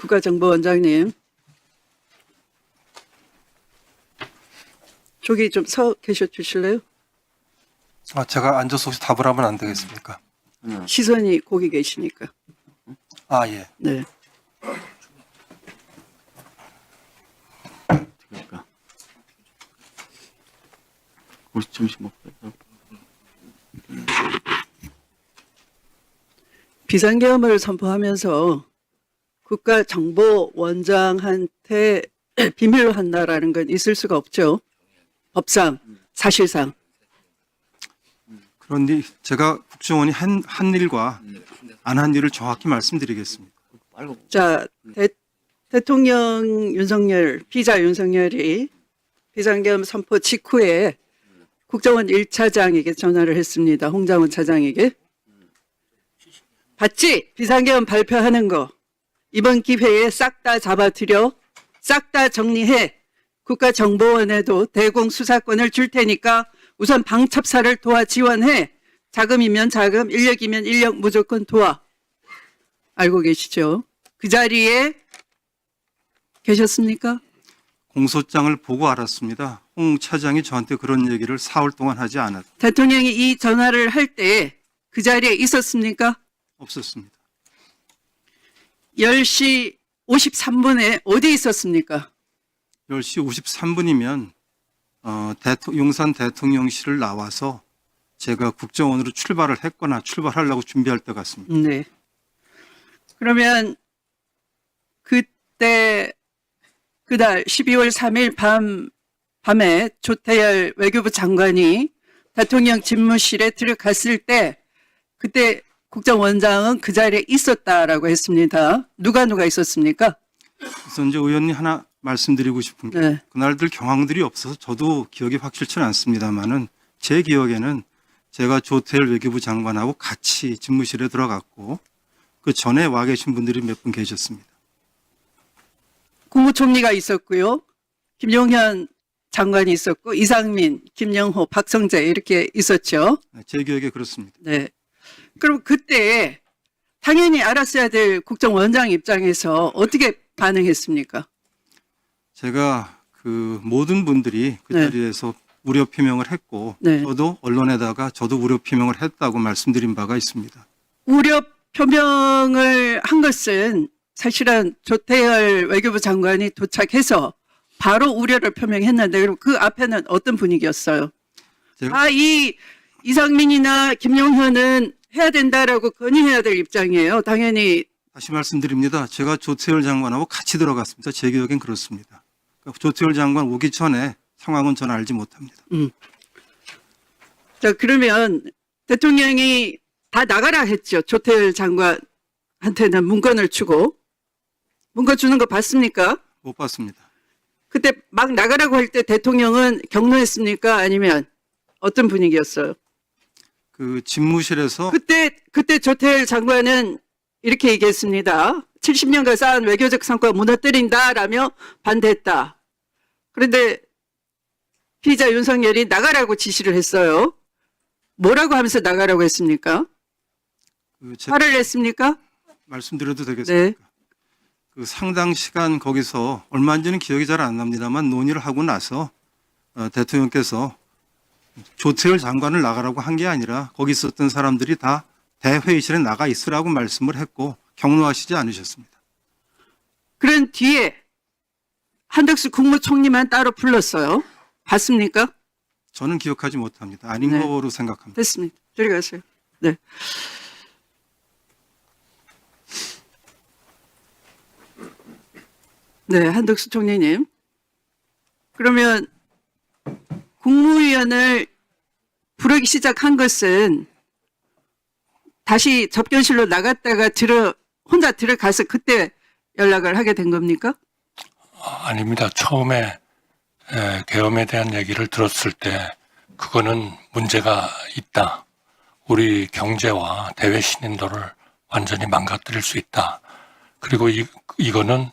국가정보원장님, 저기 좀 서 계셔 주실래요? 제가 앉아서 혹시 답을 하면 안 되겠습니까? 시선이 거기 계시니까. 아, 예. 네. 그러니까 50점씩 먹고요. 비상계엄을 선포하면서 국가정보원장한테 비밀로 한다라는 건 있을 수가 없죠. 법상, 사실상. 그런데 제가 국정원이 한 일과 안 한 일을 정확히 말씀드리겠습니다. 자, 대통령 윤석열, 피의자 윤석열이 비상계엄 선포 직후에 국정원 1차장에게 전화를 했습니다. 홍장훈 차장에게. 봤지? 비상계엄 발표하는 거. 이번 기회에 싹 다 잡아들여, 싹 다 정리해. 국가정보원에도 대공수사권을 줄 테니까 우선 방첩사를 도와 지원해. 자금이면 자금, 인력이면 인력 무조건 도와. 알고 계시죠? 그 자리에 계셨습니까? 공소장을 보고 알았습니다. 홍 차장이 저한테 그런 얘기를 4월 동안 하지 않았, 대통령이 이 전화를 할 때 그 자리에 있었습니까? 없었습니다. 10시 53분에 어디 있었습니까? 10시 53분이면 용산 대통령실을 나와서 제가 국정원으로 출발을 했거나 출발하려고 준비할 때 같습니다. 네. 그러면 그때 그날 12월 3일 밤에 조태열 외교부 장관이 대통령 집무실에 들어갔을 때 그때 국정원장은 그 자리에 있었다라고 했습니다. 누가 있었습니까? 그래서 이제 의원님 하나 말씀드리고 싶은 게 네. 그날들 경황들이 없어서 저도 기억이 확실치는 않습니다만은 제 기억에는 제가 조태열 외교부 장관하고 같이 집무실에 들어갔고 그 전에 와 계신 분들이 몇 분 계셨습니다. 국무총리가 있었고요. 김용현 장관이 있었고 이상민, 김영호, 박성재 이렇게 있었죠. 제 기억에 그렇습니다. 네. 그럼 그때 당연히 알았어야 될 국정원장 입장에서 어떻게 반응했습니까? 제가 그 모든 분들이 그 네. 자리에서 우려 표명을 했고 네. 저도 언론에다가 저도 우려 표명을 했다고 말씀드린 바가 있습니다. 우려 표명을 한 것은 사실은 조태열 외교부 장관이 도착해서 바로 우려를 표명했는데 그럼 그 앞에는 어떤 분위기였어요? 제가 이상민이나 김용현은 해야 된다라고 건의해야 될 입장이에요. 당연히. 다시 말씀드립니다. 제가 조태열 장관하고 같이 들어갔습니다. 제 기억엔 그렇습니다. 그러니까 조태열 장관 오기 전에 상황은 저는 알지 못합니다. 자, 그러면 대통령이 다 나가라 했죠. 조태열 장관한테는 문건을 주고. 문건 주는 거 봤습니까? 못 봤습니다. 그때 막 나가라고 할 때 대통령은 격노했습니까? 아니면 어떤 분위기였어요? 그 집무실에서 그때 조태열 장관은 이렇게 얘기했습니다. 70년간 쌓은 외교적 성과 무너뜨린다라며 반대했다. 그런데 피의자 윤석열이 나가라고 지시를 했어요. 뭐라고 하면서 나가라고 했습니까? 화를 냈습니까? 말씀드려도 되겠습니까? 네. 그 상당 시간 거기서 얼마인지는 기억이 잘 안 납니다만 논의를 하고 나서 대통령께서 조태열 장관을 나가라고 한 게 아니라 거기 있었던 사람들이 다 대회의실에 나가 있으라고 말씀을 했고 격노하시지 않으셨습니다. 그런 뒤에 한덕수 국무총리만 따로 불렀어요. 봤습니까? 저는 기억하지 못합니다. 아닌 네. 거로 생각합니다. 됐습니다. 저리 가세요. 네. 네, 한덕수 총리님. 그러면 국무위원을 부르기 시작한 것은 다시 접견실로 나갔다가 혼자 들어가서 그때 연락을 하게 된 겁니까? 아닙니다. 처음에 계엄에 대한 얘기를 들었을 때 그거는 문제가 있다. 우리 경제와 대외 신인도를 완전히 망가뜨릴 수 있다. 그리고 이거는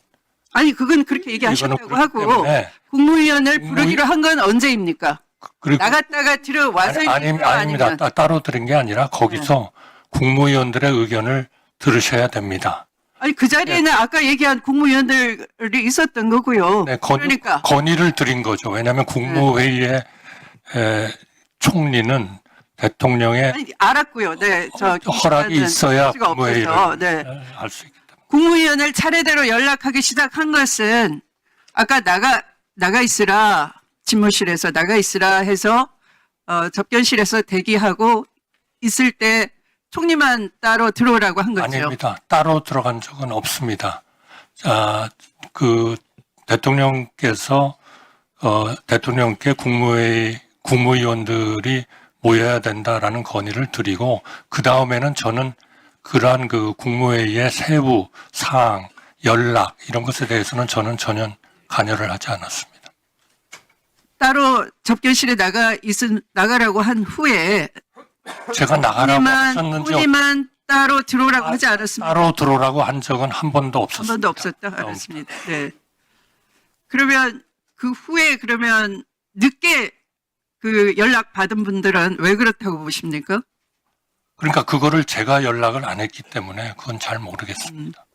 아니 그건 그렇게 얘기하셨다고 그렇기 하고 때문에 국무위원을 부르기로 한 건 언제입니까? 그리고 나갔다가 들어와서 아닙니다. 따로 들은 게 아니라 거기서 국무위원들의 의견을 들으셔야 됩니다. 아니 그 자리에는 아까 얘기한 국무위원들이 있었던 거고요. 네, 그러니까 건의를 드린 거죠. 왜냐하면 국무회의의 총리는 대통령의 아니, 알았고요. 네, 저 허락이 있어야 수가 국무회의를 없어서, 네. 할 수 있기 때문에. 국무위원을 차례대로 연락하기 시작한 것은 아까 나가 있으라 집무실에서 나가 있으라 해서 접견실에서 대기하고 있을 때 총리만 따로 들어오라고 한 거죠. 아닙니다. 따로 들어간 적은 없습니다. 그 대통령께서 대통령께 국무위원들이 모여야 된다라는 건의를 드리고 그 다음에는 저는 그러한 그 국무회의의 세부 사항, 연락 이런 것에 대해서는 저는 전혀 관여를 하지 않았습니다. 따로 접견실에 나가라고 한 후에 제가 나가라고 하셨는지 총리만 따로 들어오라고 하지 않았습니다. 따로 들어오라고 한 적은 한 번도 한 없었습니다. 번도 없었다. 알았습니다. 네. 그러면 그 후에 그러면 늦게 그 연락 받은 분들은 왜 그렇다고 보십니까? 그러니까 그거를 제가 연락을 안 했기 때문에 그건 잘 모르겠습니다.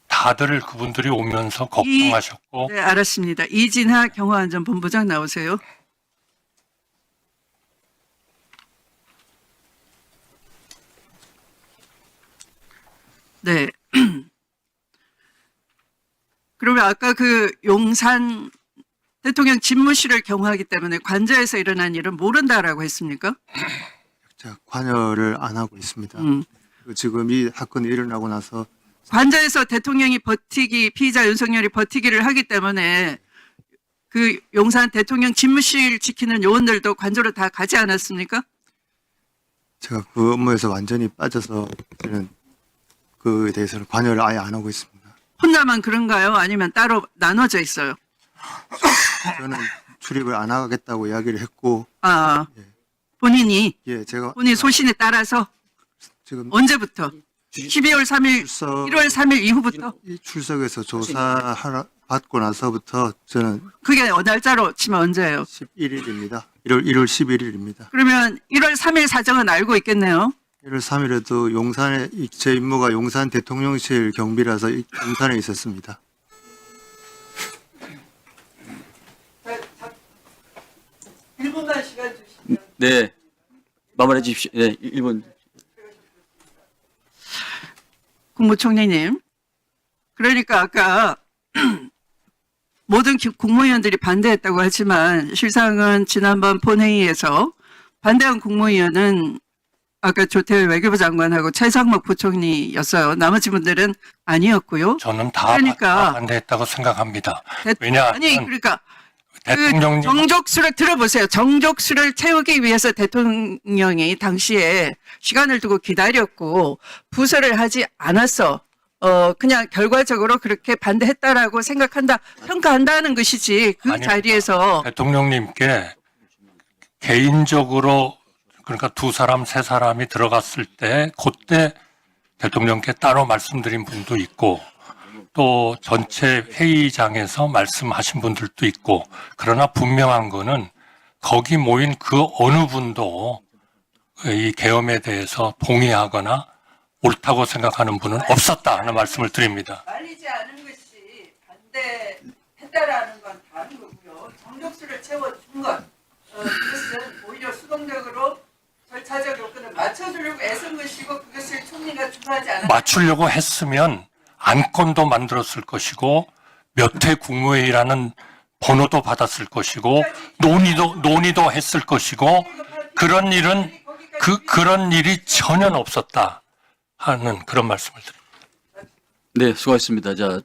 다들 그분들이 오면서 걱정하셨고 네, 알았습니다. 이진하 경호안전본부장 나오세요. 네. 그러면 아까 그 용산 대통령 집무실을 경호하기 때문에 관저에서 일어난 일은 모른다라고 했습니까? 제가 관여를 안 하고 있습니다. 음. 지금 이 사건이 일어나고 나서 관저에서 대통령이 피의자 윤석열이 버티기를 하기 때문에 그 용산 대통령 집무실 지키는 요원들도 관저로 다 가지 않았습니까? 제가 그 업무에서 완전히 빠져서 저는 그에 대해서는 관여를 아예 안 하고 있습니다. 혼자만 그런가요? 아니면 따로 나눠져 있어요? 저는 출입을 안 하겠다고 이야기를 했고, 아, 예. 본인이 제가 본인 소신에 따라서 지금 언제부터? 12월 3일, 출석 1월 3일 이후부터? 이 출석에서 조사 받고 나서부터 저는 그게 날짜로 치면 언제예요? 11일입니다. 1월 11일입니다. 그러면 1월 3일 사정은 알고 있겠네요. 1월 3일에도 용산에 제 임무가 용산 대통령실 경비라서 용산에 있었습니다. 일분간 시간 주시면. 네. 마무리해 주십시오. 네, 1분. 국무총리님. 그러니까 아까 모든 국무위원들이 반대했다고 하지만 실상은 지난번 본회의에서 반대한 국무위원은 아까 조태일 외교부 장관하고 최상목 부총리였어요. 나머지 분들은 아니었고요. 저는 다 그러니까 반대했다고 생각합니다. 아니 왜냐하면 그러니까 대통령님 그 정족수를 들어보세요. 정족수를 채우기 위해서 대통령이 당시에 시간을 두고 기다렸고 부서를 하지 않았어. 그냥 결과적으로 그렇게 반대했다라고 생각한다, 평가한다는 것이지 그 아닙니다. 자리에서 대통령님께 개인적으로 그러니까 두 사람, 세 사람이 들어갔을 때 그때 대통령께 따로 말씀드린 분도 있고 또 전체 회의장에서 말씀하신 분들도 있고 그러나 분명한 거는 거기 모인 그 어느 분도 이 계엄에 대해서 동의하거나 옳다고 생각하는 분은 없었다 하는 말씀을 드립니다. 말리지 않은 것이 반대했다라는 건 다른 거고요. 정족수를 채워준 것, 그것은 오히려 수동적으로 절차적 요건을 맞춰주려고 애쓴 것이고 그것을 총리가 주도하지 않았다. 맞추려고 했으면 안건도 만들었을 것이고 몇 회 국무회의라는 번호도 받았을 것이고 논의도 했을 것이고 그런 일은 그런 일이 전혀 없었다 하는 그런 말씀을 드립니다. 네, 수고하셨습니다. 자,